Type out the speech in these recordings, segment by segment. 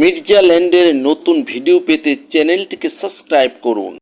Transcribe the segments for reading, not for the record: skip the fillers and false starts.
মির্জা ল্যান্ডের নতুন ভিডিও পেতে চ্যানেলটিকে সাবস্ক্রাইব করুন।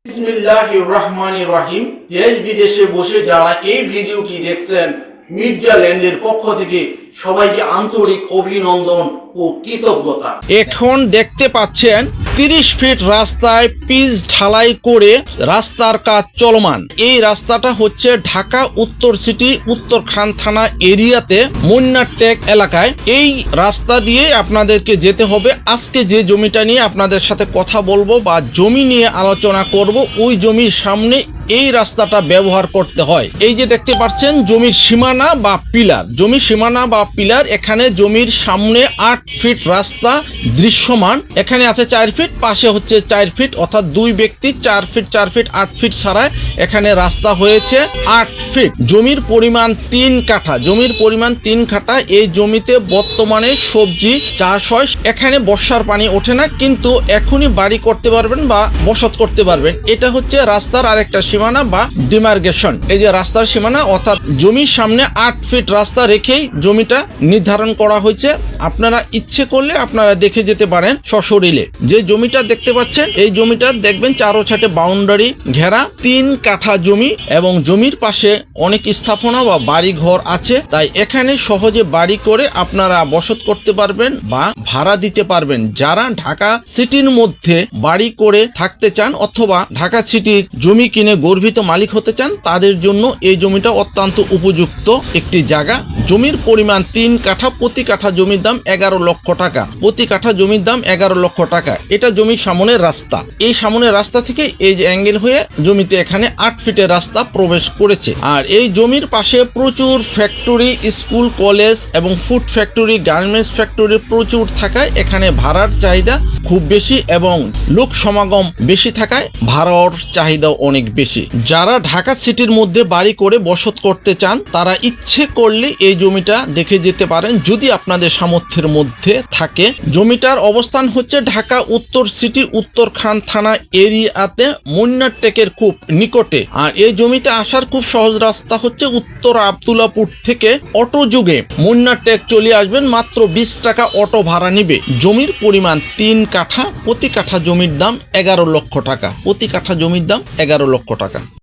বিসমিল্লাহির রহমানির রহিম। দেশ বিদেশে বসে যারা এই ভিডিওটি দেখছেন, মির্জা ল্যান্ডের পক্ষ থেকে সবাইকে আন্তরিক অভিনন্দন ও কৃতজ্ঞতা। এখন দেখতে পাচ্ছেন 30 ফিট রাস্তায় পিচ ঢালাই করে রাস্তার কাজ চলমান। এই রাস্তাটা হচ্ছে ঢাকা উত্তর সিটি উত্তরখান থানা এরিয়াতে মুন্নারটেক এলাকায়। এই রাস্তা দিয়ে আপনাদেরকে যেতে হবে। আজকে যে জমিটা নিয়ে আপনাদের সাথে কথা বলবো বা জমি নিয়ে আলোচনা করব, ওই জমির সামনে এই রাস্তাটা ব্যবহার করতে হয়। এই যে দেখতে পাচ্ছেন জমির সীমানা বা পিলার, জমির সীমানা বা পিলার। এখানে জমির সামনে 8 ফিট রাস্তা দৃশ্যমান। এখানে আছে 4 ফিট, পাশে হচ্ছে 4 ফিট, অর্থাৎ দুই ব্যক্তি 4 ফিট 8 ফিট ছাড়ায় এখানে রাস্তা হয়েছে 8 ফিট। জমির পরিমাণ 3 কাঠা, জমির পরিমাণ 3 কাঠা। এই জমিতে বর্তমানে সবজি চাষ হয়। এখানে বর্ষার পানি ওঠে না, কিন্তু এখনই বাড়ি করতে পারবেন বা বসত করতে পারবেন। এটা হচ্ছে রাস্তার আরেকটা সীমানা বা ডিমার্কেশন। এই যে রাস্তার সীমানা, অর্থাৎ জমির সামনে 8 ফিট রাস্তা রেখেই জমিটা নির্ধারণ করা হয়েছে। আপনারা ইচ্ছে করলে আপনারা দেখে যেতে পারেন সশরীরে। যে জমিটা দেখতে পাচ্ছেন, এই জমিটা দেখবেন চারো ছাটে বাউন্ডারি ঘেরা 3 কাঠা জমি, এবং জমির পাশে অনেক স্থাপনা বা বাড়ি ঘর আছে। তাই এখানে সহজে বাড়ি করে আপনারা বসত করতে পারবেন বা ভাড়া দিতে পারবেন। যারা ঢাকা সিটির মধ্যে বাড়ি করে থাকতে চান অথবা ঢাকা সিটির জমি কিনে গর্বিত মালিক হতে চান, তাদের জন্য এই জমিটা অত্যন্ত উপযুক্ত একটি জায়গা। জমির পরিমাণ 3 কাঠা, প্রতি কাঠা জমির দাম 11 লক্ষ টাকা, প্রতি কাঠা জমির দাম 11 লক্ষ টাকা। এটা জমির সামনের রাস্তা। এই সামনের রাস্তা থেকে এই যে অ্যাঙ্গেল হয়ে জমিতে এখানে 8 ফিটের রাস্তা প্রবেশ করেছে। আর এই জমির পাশে প্রচুর ফ্যাক্টরি, স্কুল, কলেজ এবং ফুড ফ্যাক্টরি, গার্মেন্টস ফ্যাক্টরি প্রচুর থাকায় এখানে ভাড়ার চাহিদা খুব বেশি এবং লোক সমাগম বেশি থাকায় ভাড়ার চাহিদা অনেক বেশি। যারা ঢাকা সিটির মধ্যে বাড়ি করে বসত করতে চান, তারা ইচ্ছে করলে এই জমিটা দেখে যেতে পারেন যদি আপনাদের সামর্থ্যের মধ্যে থাকে। জমিটার অবস্থান হচ্ছে ঢাকা উত্তর সিটি উত্তরখান থানা এরিয়াতে মুন্নারটেকের খুব নিকটে। আর এই জমিতে আসার খুব সহজ রাস্তা হচ্ছে উত্তর আব্দুল্লাপুর থেকে অটো যুগে মুন্নারটেক চলে আসবেন। মাত্র 20 টাকা অটো ভাড়া নিবে। জমির পরিমাণ 3 কাঠা, প্রতি কাঠা জমির দাম 11 লক্ষ টাকা, প্রতি কাঠা জমির দাম 11 লক্ষ টাকা।